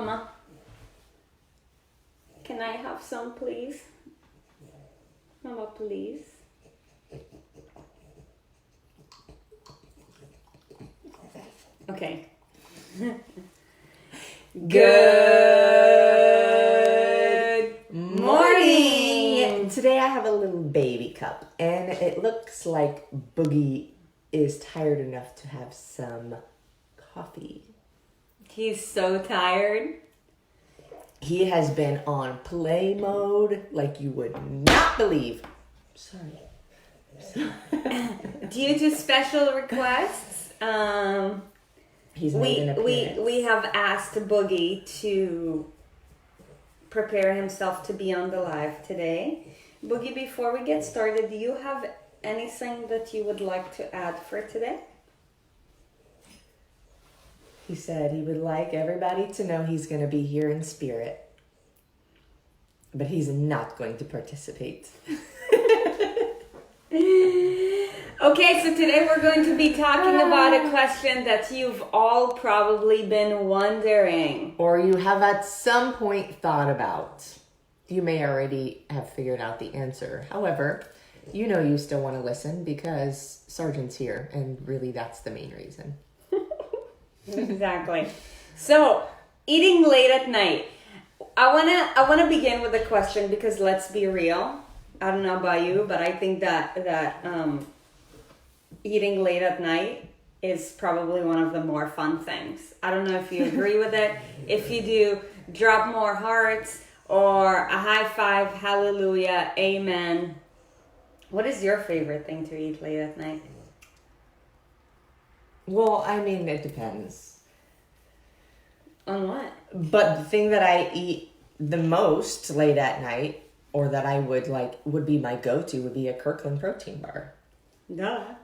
Mama. Can I have some, please? Mama, please. Okay. Good morning. Today I have a little baby cup, and it looks like Boogie is tired enough to have some coffee. He's so tired. He has been on play mode like you would not believe. Sorry. Due to special requests, we have asked Boogie to prepare himself to be on the live today. Boogie, before we get started, do you have anything that you would like to add for today? He said he would like everybody to know he's going to be here in spirit, but he's not going to participate. Okay, so today we're going to be talking about a question that you've all probably been wondering. Or you have at some point thought about. You may already have figured out the answer. However, you know you still want to listen because Sergeant's here, and really that's the main reason. Exactly. So, eating late at night. I wanna begin with a question because let's be real. I don't know about you, but I think that eating late at night is probably one of the more fun things. I don't know if you agree with it. If you do, drop more hearts or a high five, hallelujah, amen. What is your favorite thing to eat late at night? Well, I mean, it depends. On what? But the thing that I eat the most late at night, or that I would be my go-to, would be a Kirkland protein bar. Duh.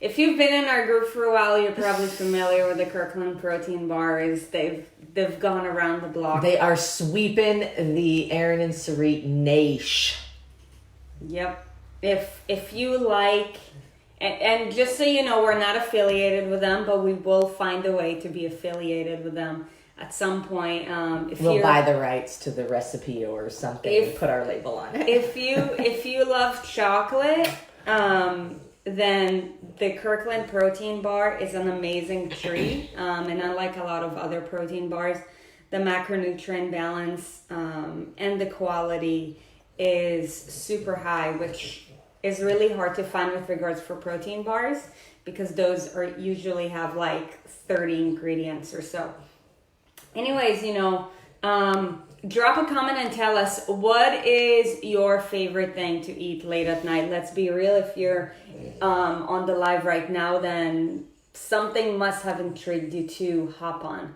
If you've been in our group for a while, you're probably familiar with the Kirkland protein bars. They've gone around the block. They are sweeping the Erin and Sarit niche. Yep. If you like, and just so you know, we're not affiliated with them, but we will find a way to be affiliated with them at some point. We'll buy the rights to the recipe or something and put our label on it. If you love chocolate, then the Kirkland protein bar is an amazing treat. And unlike a lot of other protein bars, the macronutrient balance and the quality is super high, which is really hard to find with regards for protein bars because those are usually have like 30 ingredients or so. Anyways, drop a comment and tell us what is your favorite thing to eat late at night. Let's be real. If you're on the live right now, then something must have intrigued you to hop on.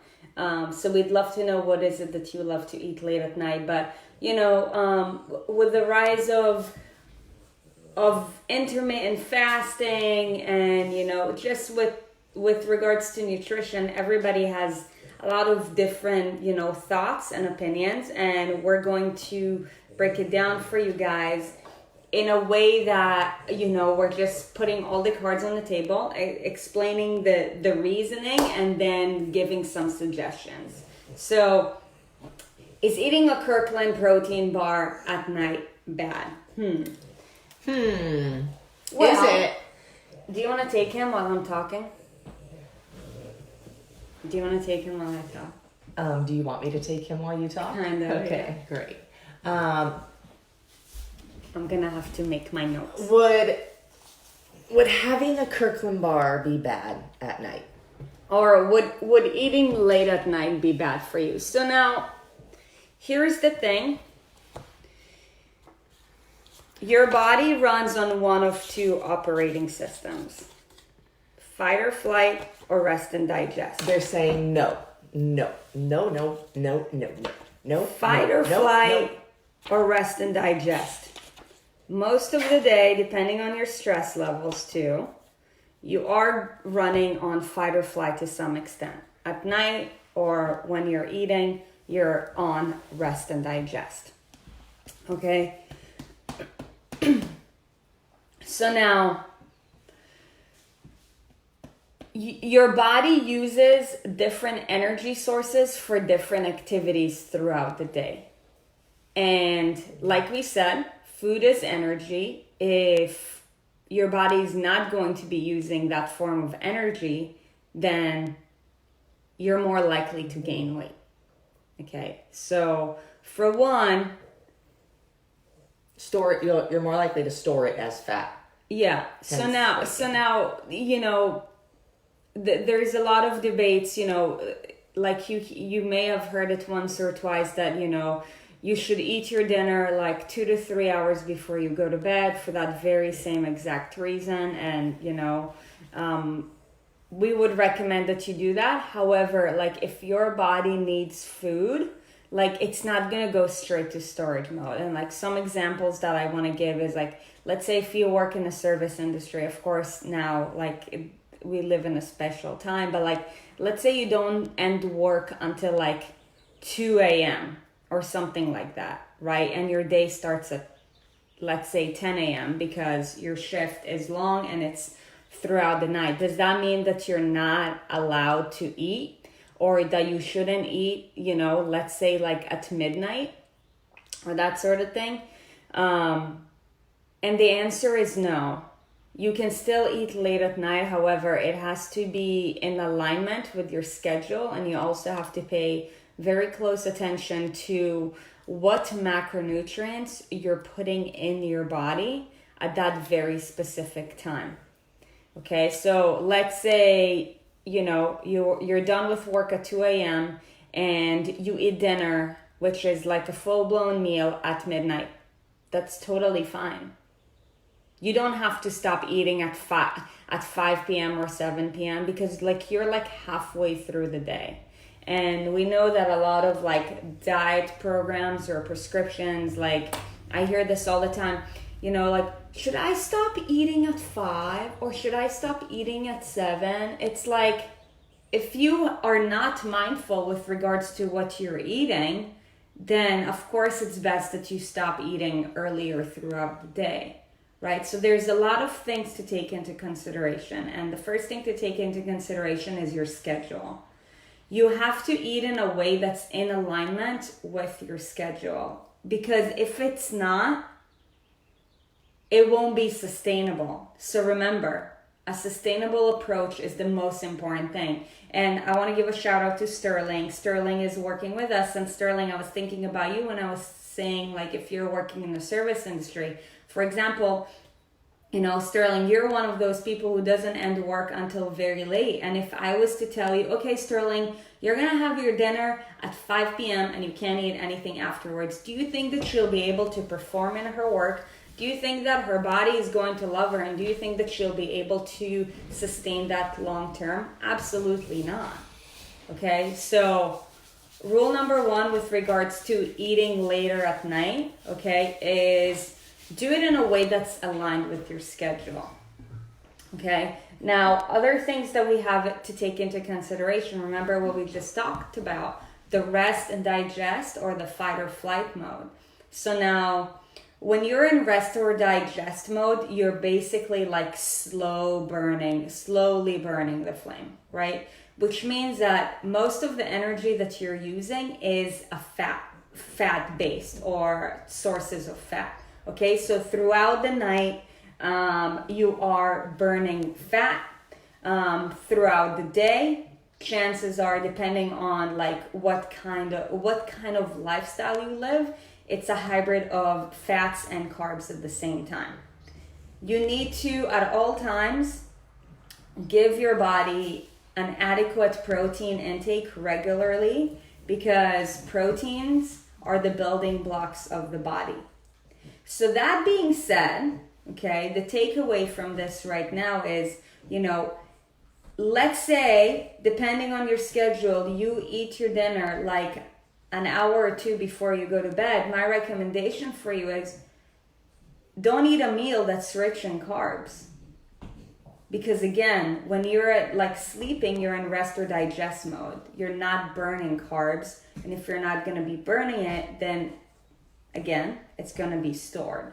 So we'd love to know what is it that you love to eat late at night. But, with the rise of intermittent fasting and, just with regards to nutrition, everybody has a lot of different, thoughts and opinions, and we're going to break it down for you guys in a way that, we're just putting all the cards on the table, explaining the reasoning, and then giving some suggestions. So, is eating a Kirkland protein bar at night bad? Well, is it? Do you want to take him while I'm talking? Do you want to take him while I talk? Do you want me to take him while you talk? Kind of. Okay, yeah. Great. I'm gonna have to make my notes. Would having a Kirkland bar be bad at night? Or would eating late at night be bad for you? So now, here's the thing. Your body runs on one of two operating systems. Fight or flight, or rest and digest. They're saying no. Fight or flight, or rest and digest. Most of the day, depending on your stress levels too, you are running on fight or flight to some extent. At night or when you're eating, you're on rest and digest. Okay? So now, your body uses different energy sources for different activities throughout the day. And like we said, food is energy. If your body is not going to be using that form of energy, then you're more likely to gain weight. Okay, so for one, Store it. You're more likely to store it as fat. yeah. So now, there's a lot of debates. Like you may have heard it once or twice that you should eat your dinner like 2 to 3 hours before you go to bed for that very same exact reason, and we would recommend that you do that. However, like if your body needs food, like it's not gonna go straight to storage mode. And like some examples that I want to give is like, let's say if you work in the service industry, of course now we live in a special time, but like let's say you don't end work until like 2 a.m. or something like that, right? And your day starts at, let's say, 10 a.m. because your shift is long and it's throughout the night. Does that mean that you're not allowed to eat, or that you shouldn't eat, let's say like at midnight or that sort of thing? And the answer is no. You can still eat late at night. However, it has to be in alignment with your schedule, and you also have to pay very close attention to what macronutrients you're putting in your body at that very specific time. Okay, so let's say you're done with work at 2 a.m. and you eat dinner, which is like a full-blown meal at midnight. That's totally fine. You don't have to stop eating at 5 p.m. or 7 p.m. because like you're like halfway through the day. And we know that a lot of like diet programs or prescriptions, like I hear this all the time, like, should I stop eating at 5 or should I stop eating at 7? It's like, if you are not mindful with regards to what you're eating, then of course it's best that you stop eating earlier throughout the day, right? So there's a lot of things to take into consideration. And the first thing to take into consideration is your schedule. You have to eat in a way that's in alignment with your schedule, because if it's not, it won't be sustainable. So remember, a sustainable approach is the most important thing. And I want to give a shout out to Sterling. Sterling is working with us. And Sterling, I was thinking about you when I was saying, like, if you're working in the service industry, for example, Sterling, you're one of those people who doesn't end work until very late. And if I was to tell you, okay, Sterling, you're going to have your dinner at 5 p.m. and you can't eat anything afterwards, do you think that she'll be able to perform in her work? Do you think that her body is going to love her? And do you think that she'll be able to sustain that long term? Absolutely not. Okay, so rule number 1 with regards to eating later at night, okay, is do it in a way that's aligned with your schedule. Okay, now other things that we have to take into consideration, remember what we just talked about, the rest and digest or the fight or flight mode. So now, when you're in rest or digest mode, you're basically like slowly burning the flame, right? Which means that most of the energy that you're using is a fat-based or sources of fat. Okay, so throughout the night, you are burning fat. Throughout the day, chances are, depending on like what kind of lifestyle you live, it's a hybrid of fats and carbs at the same time. You need to, at all times, give your body an adequate protein intake regularly, because proteins are the building blocks of the body. So that being said, okay, the takeaway from this right now is, let's say, depending on your schedule, you eat your dinner like an hour or 2 before you go to bed. My recommendation for you is don't eat a meal that's rich in carbs. Because again, when you're sleeping, you're in rest or digest mode. You're not burning carbs. And if you're not going to be burning it, then again, it's going to be stored.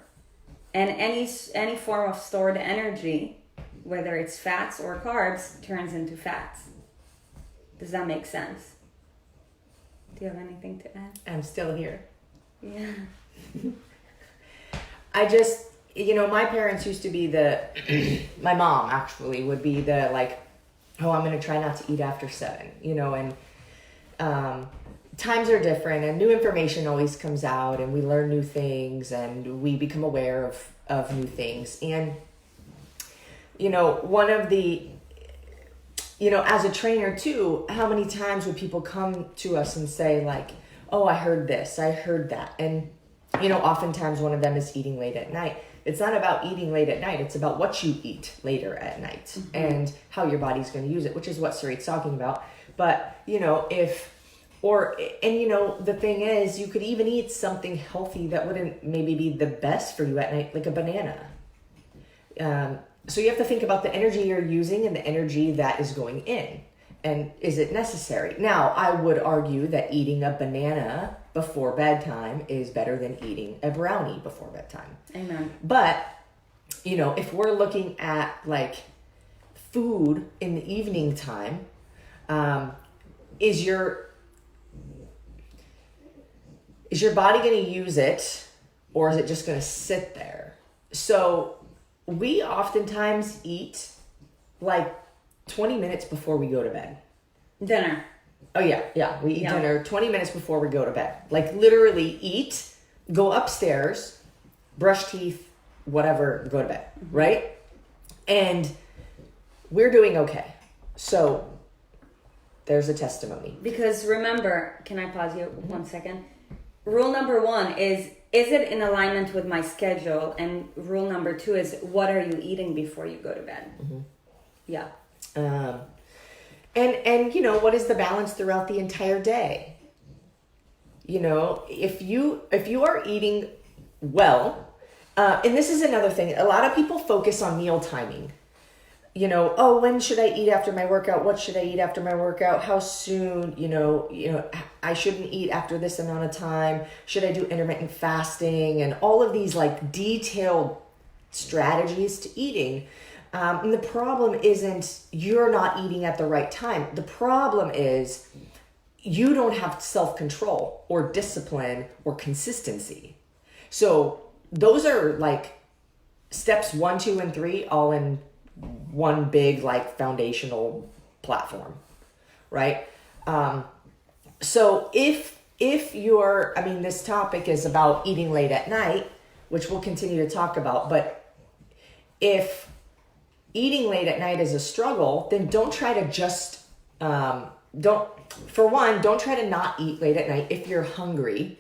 And any form of stored energy whether it's fats or carbs, turns into fats. Does that make sense? Do you have anything to add? I'm still here. Yeah. I just, my parents used to be my mom actually would be the like, oh, I'm going to try not to eat after 7, and times are different and new information always comes out and we learn new things and we become aware of new things. And, one of the, as a trainer too, how many times would people come to us and say like, oh, I heard this, I heard that. And, oftentimes one of them is eating late at night. It's not about eating late at night. It's about what you eat later at night and how your body's going to use it, which is what Sarit's talking about. But, the thing is, you could even eat something healthy that wouldn't maybe be the best for you at night, like a banana. So you have to think about the energy you're using and the energy that is going in. And is it necessary? Now, I would argue that eating a banana before bedtime is better than eating a brownie before bedtime. Amen. But, if we're looking at like food in the evening time, is your body going to use it or is it just going to sit there? So we oftentimes eat like 20 minutes before we go to bed. Dinner. Oh yeah. We eat dinner 20 minutes before we go to bed. Like literally eat, go upstairs, brush teeth, whatever, go to bed, right? And we're doing okay. So there's a testimony. Because remember, can I pause you 1 second? Rule number 1 is it in alignment with my schedule? And rule number 2 is, what are you eating before you go to bed? Yeah. And what is the balance throughout the entire day? If you are eating well, and this is another thing, a lot of people focus on meal timing. When should I eat after my workout? What should I eat after my workout? How soon? I shouldn't eat after this amount of time. Should I do intermittent fasting? And all of these like detailed strategies to eating. And the problem isn't you're not eating at the right time. The problem is you don't have self-control or discipline or consistency. So those are like steps 1, 2, and 3 all in one big like foundational platform, right? So if you're, this topic is about eating late at night, which we'll continue to talk about, but if eating late at night is a struggle, then don't try to just, don't try to not eat late at night if you're hungry.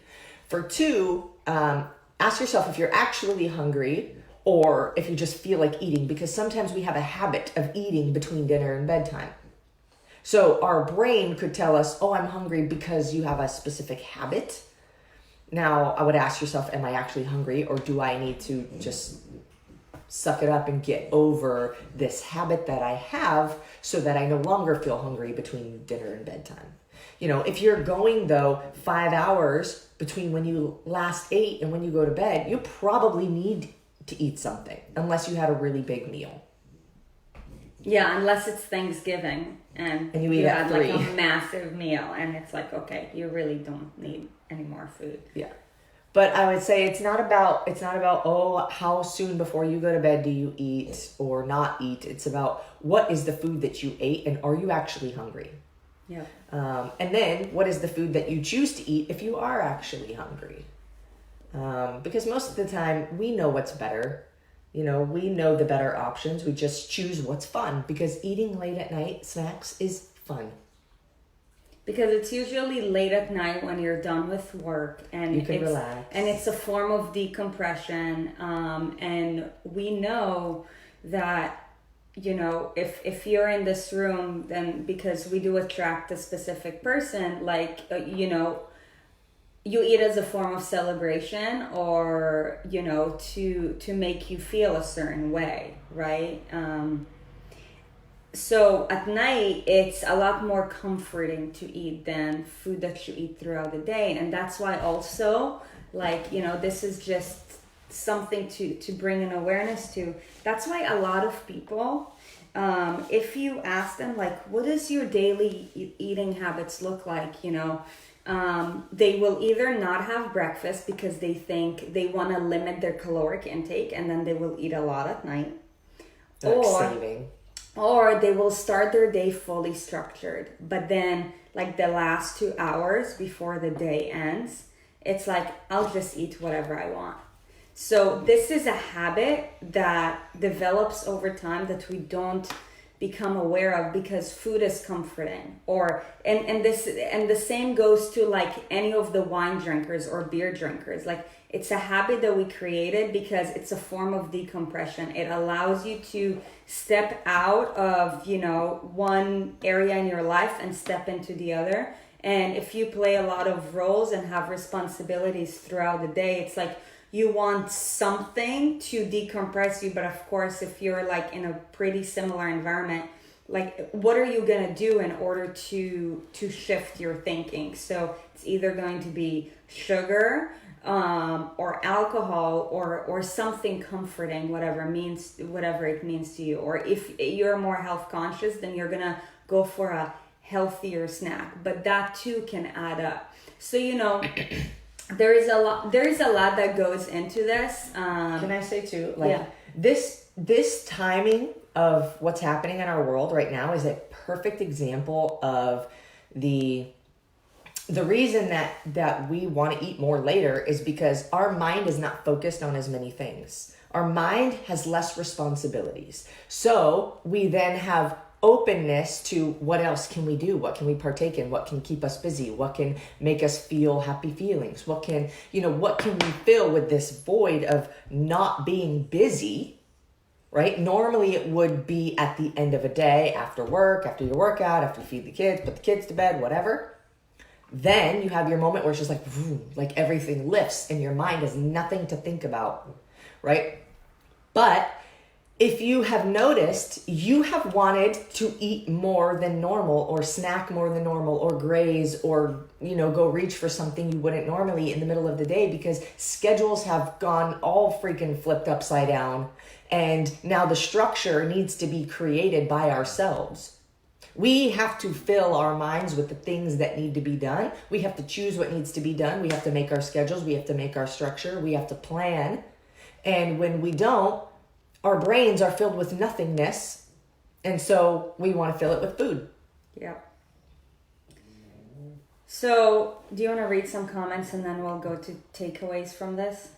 For 2, ask yourself if you're actually hungry or if you just feel like eating, because sometimes we have a habit of eating between dinner and bedtime. So our brain could tell us, oh, I'm hungry because you have a specific habit. Now I would ask yourself, am I actually hungry, or do I need to just suck it up and get over this habit that I have so that I no longer feel hungry between dinner and bedtime? If you're going though 5 hours between when you last ate and when you go to bed, you probably need to eat something unless you had a really big meal. Yeah, unless it's Thanksgiving and you eat at 3. like a massive meal and it's like, okay, you really don't need any more food. Yeah. But I would say it's not about, oh, how soon before you go to bed do you eat or not eat. It's about what is the food that you ate and are you actually hungry? Yeah. And then what is the food that you choose to eat if you are actually hungry? Because most of the time we know what's better. We know the better options. We just choose what's fun, because eating late at night snacks is fun. Because it's usually late at night when you're done with work and you can relax. And it's a form of decompression. And we know that, if you're in this room, then because we do attract a specific person, like, you eat as a form of celebration or, to make you feel a certain way, right? So at night, it's a lot more comforting to eat than food that you eat throughout the day. And that's why also, this is just something to bring an awareness to. That's why a lot of people, if you ask them, like, what does your daily eating habits look like, you know, they will either not have breakfast because they think they want to limit their caloric intake, and then they will eat a lot at night. Like saving. Or they will start their day fully structured, but then like the last 2 hours before the day ends, it's like, I'll just eat whatever I want. So this is a habit that develops over time that we don't become aware of, because food is comforting. Or and the same goes to like any of the wine drinkers or beer drinkers. Like, it's a habit that we created because it's a form of decompression. It allows you to step out of, you know, one area in your life and step into the other. And if you play a lot of roles and have responsibilities throughout the day, it's like you want something to decompress you. But of course, if you're like in a pretty similar environment, like, what are you going to do in order to shift your thinking? So it's either going to be sugar, or alcohol, or something comforting, whatever it means to you. Or if you're more health conscious, then you're gonna go for a healthier snack, but that too can add up. So, you know, there is a lot that goes into this. Can I say too, like, this timing of what's happening in our world right now is a perfect example of the reason that we want to eat more later is because our mind is not focused on as many things. Our mind has less responsibilities. So we then have openness to what else can we do? What can we partake in? What can keep us busy? What can make us feel happy feelings? What can we fill with this void of not being busy, right? Normally it would be at the end of a day, after work, after your workout, after you feed the kids, put the kids to bed, whatever. Then you have your moment where it's just like, vroom, like everything lifts and your mind has nothing to think about, right? But if you have noticed, you have wanted to eat more than normal, or snack more than normal, or graze, or, you know, go reach for something you wouldn't normally in the middle of the day, because schedules have gone all freaking flipped upside down. And now the structure needs to be created by ourselves. We have to fill our minds with the things that need to be done. We have to choose what needs to be done. We have to make our schedules. We have to make our structure. We have to plan. And when we don't, our brains are filled with nothingness. And so we want to fill it with food. Yeah. So do you want to read some comments and then we'll go to takeaways from this?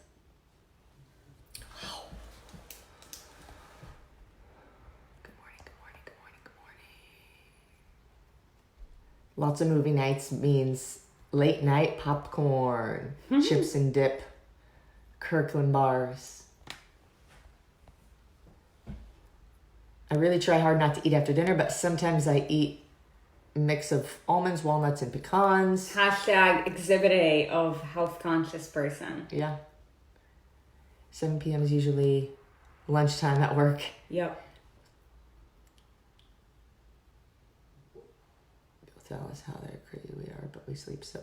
Lots of movie nights means late night popcorn, chips and dip, Kirkland bars. I really try hard not to eat after dinner, but sometimes I eat a mix of almonds, walnuts, and pecans. Hashtag exhibit A of health conscious person. Yeah. 7 p.m. is usually lunchtime at work. Yep. Tell us how they're crazy we are, but we sleep so.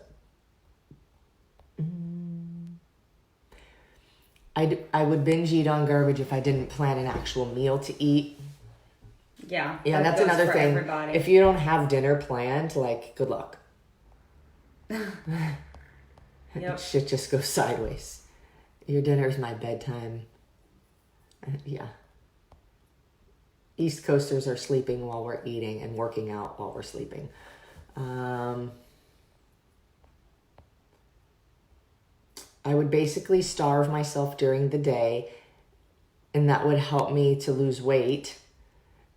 I would binge eat on garbage if I didn't plan an actual meal to eat. Yeah, that's another thing. Everybody. If you don't have dinner planned, like, good luck. Yep. Shit just goes sideways. Your dinner's my bedtime. Yeah. East Coasters are sleeping while we're eating and working out while we're sleeping. I would basically starve myself during the day, and that would help me to lose weight.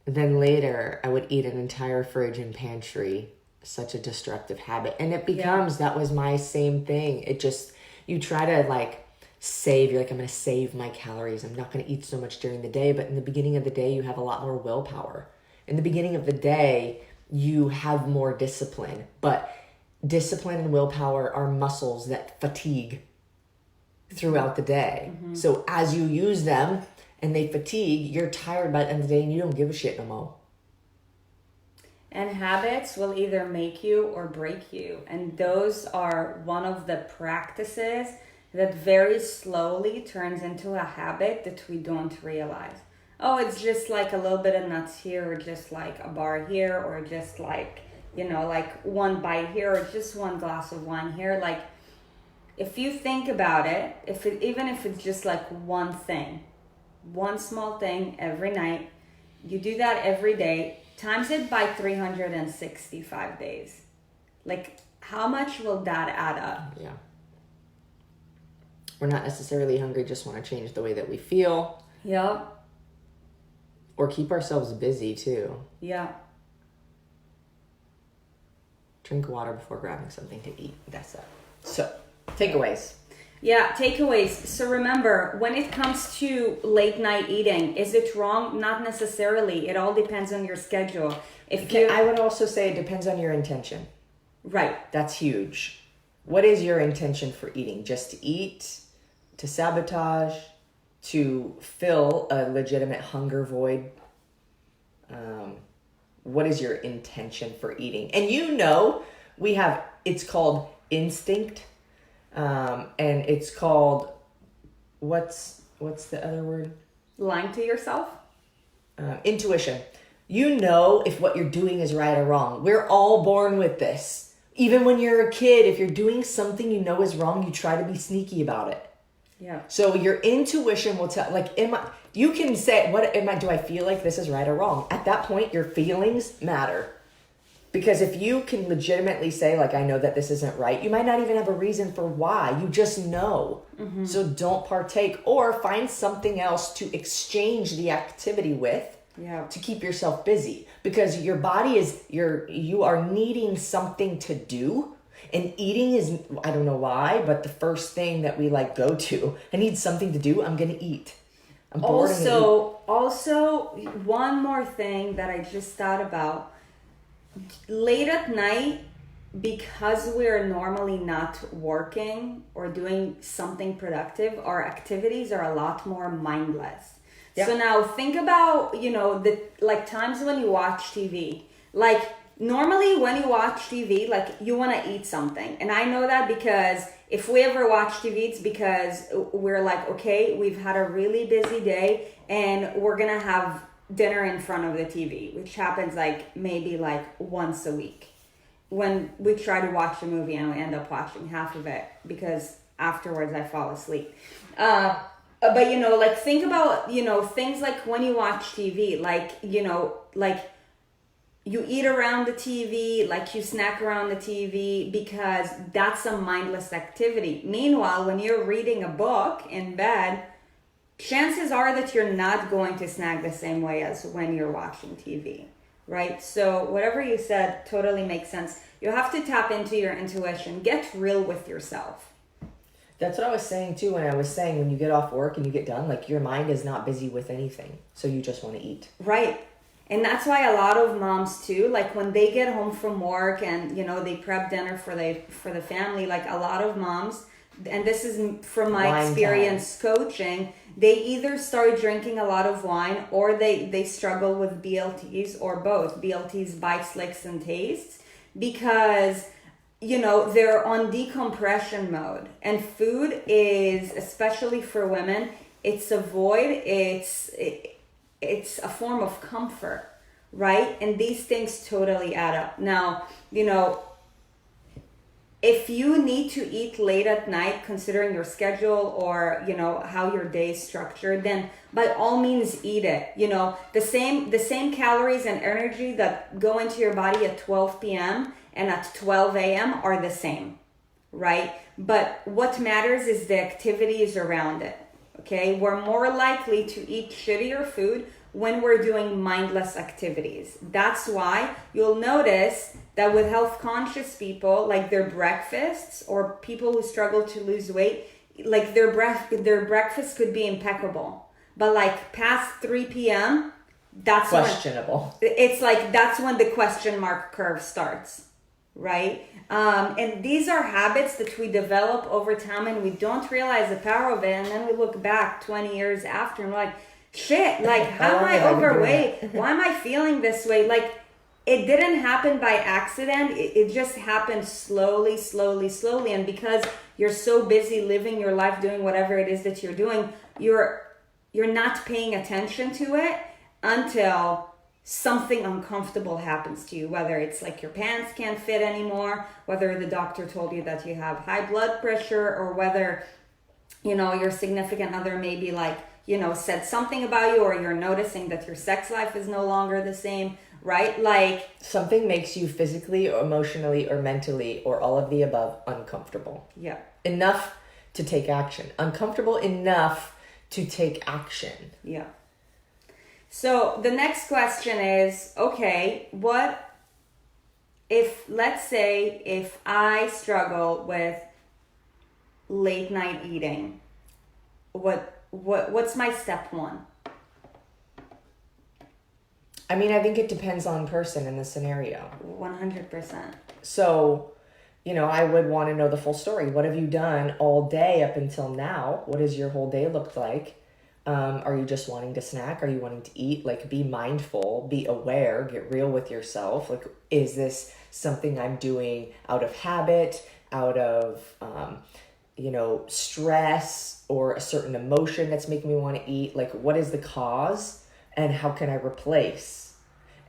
Then later, I would eat an entire fridge and pantry. Such a destructive habit. And it becomes, that was my same thing. It just, you try to like save, you're like, I'm going to save my calories. I'm not going to eat so much during the day. But in the beginning of the day, you have a lot more willpower. In the beginning of the day, you have more discipline. But discipline and willpower are muscles that fatigue throughout the day. Mm-hmm. So as you use them and they fatigue, you're tired by the end of the day and you don't give a shit no more. And habits will either make you or break you. And those are one of the practices that very slowly turns into a habit that we don't realize. Oh, it's just like a little bit of nuts here, or just like a bar here, or just like, like one bite here, or just one glass of wine here. Like, if you think about it, even if it's just like one thing, one small thing every night, you do that every day, times it by 365 days. Like, how much will that add up? Yeah. We're not necessarily hungry, just want to change the way that we feel. Yep. Or keep ourselves busy too. Yeah. Drink water before grabbing something to eat. That's it. So, takeaways. Yeah, takeaways. So remember, when it comes to late night eating, is it wrong? Not necessarily. It all depends on your schedule. I would also say it depends on your intention. Right. That's huge. What is your intention for eating? Just to eat? To sabotage? To fill a legitimate hunger void? What is your intention for eating? And it's called instinct. And it's called, what's the other word? Lying to yourself? Intuition. You know if what you're doing is right or wrong. We're all born with this. Even when you're a kid, if you're doing something you know is wrong, you try to be sneaky about it. Yeah. So your intuition will tell, like, you can say, do I feel like this is right or wrong? At that point, your feelings matter. Because if you can legitimately say, like, I know that this isn't right, you might not even have a reason for why. You just know. Mm-hmm. So don't partake, or find something else to exchange the activity with. Yeah. To keep yourself busy, because your body you are needing something to do, and eating is, I don't know why, but the first thing that we go to. I need something to do. I'm gonna eat. I'm bored. Also, one more thing that I just thought about. Late at night, because we're normally not working or doing something productive, our activities are a lot more mindless. Yeah. So now think about, the times when you watch TV. Normally when you watch TV, you want to eat something. And I know that because if we ever watch TV, it's because we're okay, we've had a really busy day and we're going to have dinner in front of the TV, which happens maybe once a week. When we try to watch a movie and we end up watching half of it because afterwards I fall asleep. But, think about, things like when you watch TV, you eat around the TV, you snack around the TV, because that's a mindless activity. Meanwhile, when you're reading a book in bed, chances are that you're not going to snack the same way as when you're watching TV, right? So whatever you said totally makes sense. You have to tap into your intuition. Get real with yourself. That's what I was saying too, when I was saying when you get off work and you get done, your mind is not busy with anything. So you just want to eat. Right. And that's why a lot of moms too, when they get home from work and, they prep dinner for the family, a lot of moms, and this is from my experience coaching, they either start drinking a lot of wine or they struggle with BLTs, or both, BLTs, bites, licks, and tastes, because they're on decompression mode. And food is, especially for women, it's a void. It's a form of comfort, right? And these things totally add up. Now, if you need to eat late at night, considering your schedule or, how your day is structured, then by all means eat it. The same calories and energy that go into your body at 12 p.m. and at 12 a.m. are the same, right? But what matters is the activities around it, okay? We're more likely to eat shittier food when we're doing mindless activities. That's why you'll notice that with health conscious people, their breakfasts, or people who struggle to lose weight, their breakfast could be impeccable. But past 3 p.m., that's questionable. That's when the question mark curve starts, right? And these are habits that we develop over time and we don't realize the power of it. And then we look back 20 years after and we're like, shit, how am I overweight? Why am I feeling this way? it didn't happen by accident. It just happened slowly. And because you're so busy living your life, doing whatever it is that you're doing, you're not paying attention to it until something uncomfortable happens to you, whether it's like your pants can't fit anymore, whether the doctor told you that you have high blood pressure, or whether, your significant other maybe like, said something about you, or you're noticing that your sex life is no longer the same, right? Like something makes you physically or emotionally or mentally or all of the above uncomfortable. Yeah. Enough to take action. Uncomfortable enough to take action. Yeah. So the next question is, okay, what if, let's say, if I struggle with late night eating, what's my step one? I mean, I think it depends on person in the scenario. 100%. So, I would want to know the full story. What have you done all day up until now? What does your whole day look like? Are you just wanting to snack? Are you wanting to eat? Like, be mindful, be aware, get real with yourself. Like, is this something I'm doing out of habit, out of, stress, or a certain emotion that's making me want to eat? Like, what is the cause, and how can I replace?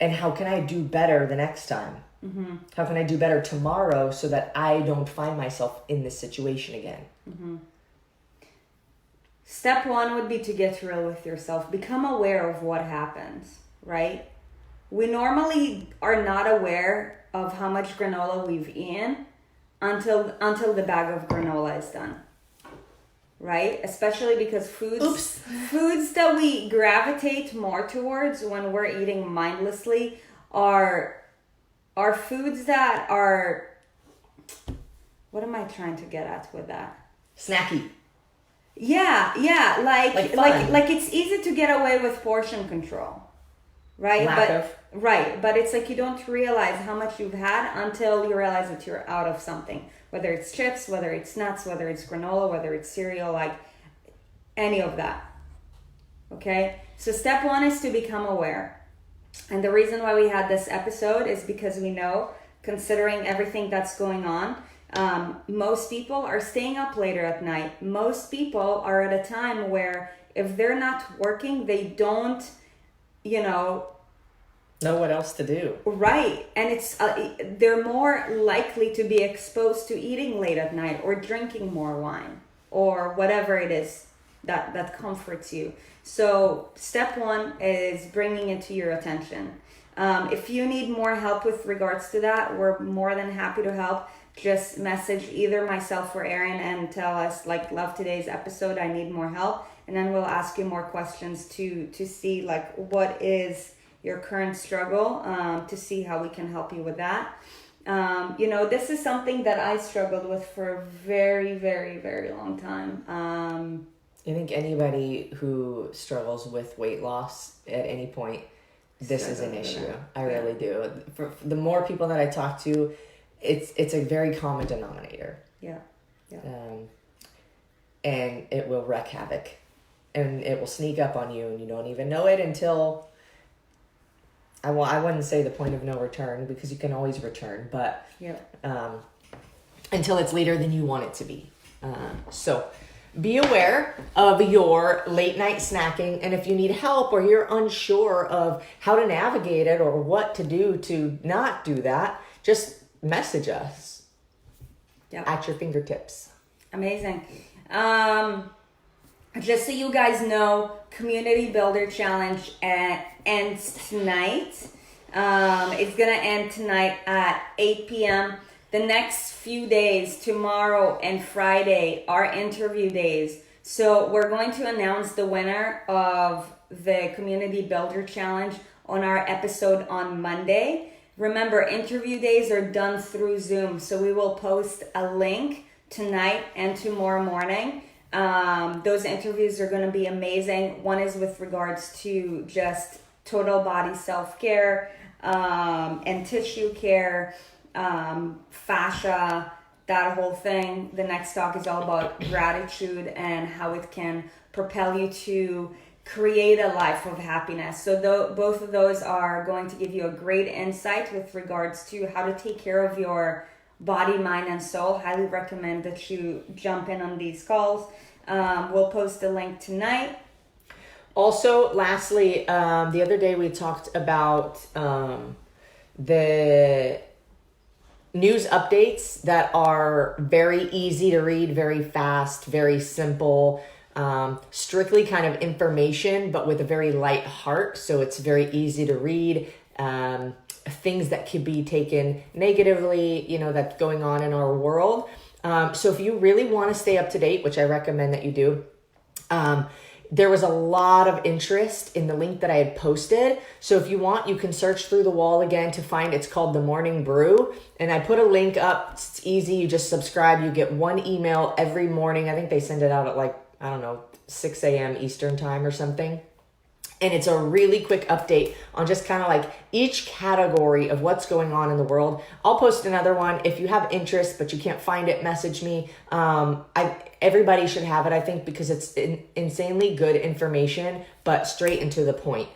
And how can I do better the next time? Mm-hmm. How can I do better tomorrow so that I don't find myself in this situation again? Mm-hmm. Step one would be to get real with yourself. Become aware of what happens, right? We normally are not aware of how much granola we've eaten until the bag of granola is done, right? Especially because foods that we gravitate more towards when we're eating mindlessly are foods that are, what am I trying to get at with that? Snacky. Yeah, fun. like it's easy to get away with portion control, right? But it's like you don't realize how much you've had until you realize that you're out of something, whether it's chips, whether it's nuts, whether it's granola, whether it's cereal, like any of that. Okay, so step one is to become aware, and the reason why we had this episode is because we know, considering everything that's going on, most people are staying up later at night. Most people are at a time where if they're not working, they don't, know what else to do. Right. And it's they're more likely to be exposed to eating late at night or drinking more wine or whatever it is that comforts you. So step one is bringing it to your attention. If you need more help with regards to that, we're more than happy to help. Just message either myself or Erin and tell us, like, love today's episode, I need more help. And then we'll ask you more questions to see, like, what is your current struggle, to see how we can help you with that. This is something that I struggled with for a very, very, very long time. I think anybody who struggles with weight loss at any point, this is an issue. I really do. For the more people that I talk to, it's a very common denominator. Yeah. And it will wreak havoc, and it will sneak up on you, and you don't even know it until, I wouldn't say the point of no return, because you can always return, but until it's later than you want it to be. So be aware of your late night snacking, and if you need help or you're unsure of how to navigate it or what to do to not do that, just message us. At your fingertips. Amazing. Just so you guys know, Community Builder Challenge ends tonight. It's gonna end tonight at 8 p.m. The next few days, tomorrow and Friday, are interview days. So we're going to announce the winner of the Community Builder Challenge on our episode on Monday. Remember, interview days are done through Zoom, so we will post a link tonight and tomorrow morning. Those interviews are going to be amazing. One is with regards to just total body self-care, and tissue care, fascia, that whole thing. The next talk is all about gratitude and how it can propel you to create a life of happiness. So both of those are going to give you a great insight with regards to how to take care of your body, mind, and soul. Highly recommend that you jump in on these calls. We'll post a link tonight. Also, lastly, the other day we talked about the news updates that are very easy to read, very fast, very simple, strictly kind of information, but with a very light heart. So it's very easy to read. Things that could be taken negatively, you know, that's going on in our world. So if you really want to stay up to date, which I recommend that you do, there was a lot of interest in the link that I had posted. So if you want, you can search through the wall again to find, it's called The Morning Brew. And I put a link up. It's easy. You just subscribe. You get one email every morning. I think they send it out at like, I don't know, 6 a.m. Eastern time or something. And it's a really quick update on just kind of like each category of what's going on in the world. I'll post another one. If you have interest, but you can't find it, message me. Everybody should have it, I think, because it's insanely good information, but straight and to the point.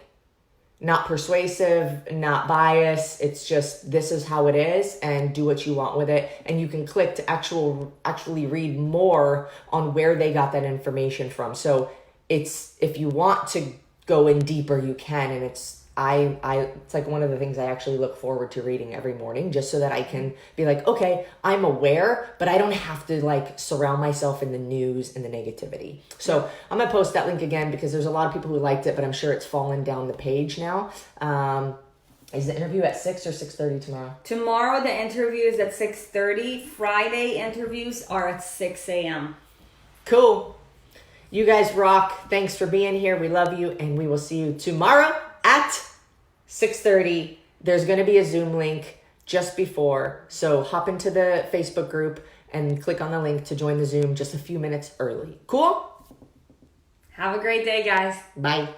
Not persuasive, not biased. It's just, this is how it is, and do what you want with it. And you can click to actually read more on where they got that information from. So it's, if you want to go in deeper, you can. And it's like one of the things I actually look forward to reading every morning, just so that I can be like, okay, I'm aware, but I don't have to like surround myself in the news and the negativity. So I'm gonna post that link again because there's a lot of people who liked it, but I'm sure it's fallen down the page now. Is the interview at 6 or 6:30 tomorrow? Tomorrow the interview is at 6:30. Friday interviews are at 6 a.m. Cool. You guys rock. Thanks for being here. We love you, and we will see you tomorrow at 6:30. There's going to be a Zoom link just before, so hop into the Facebook group and click on the link to join the Zoom just a few minutes early. Cool? Have a great day, guys. Bye.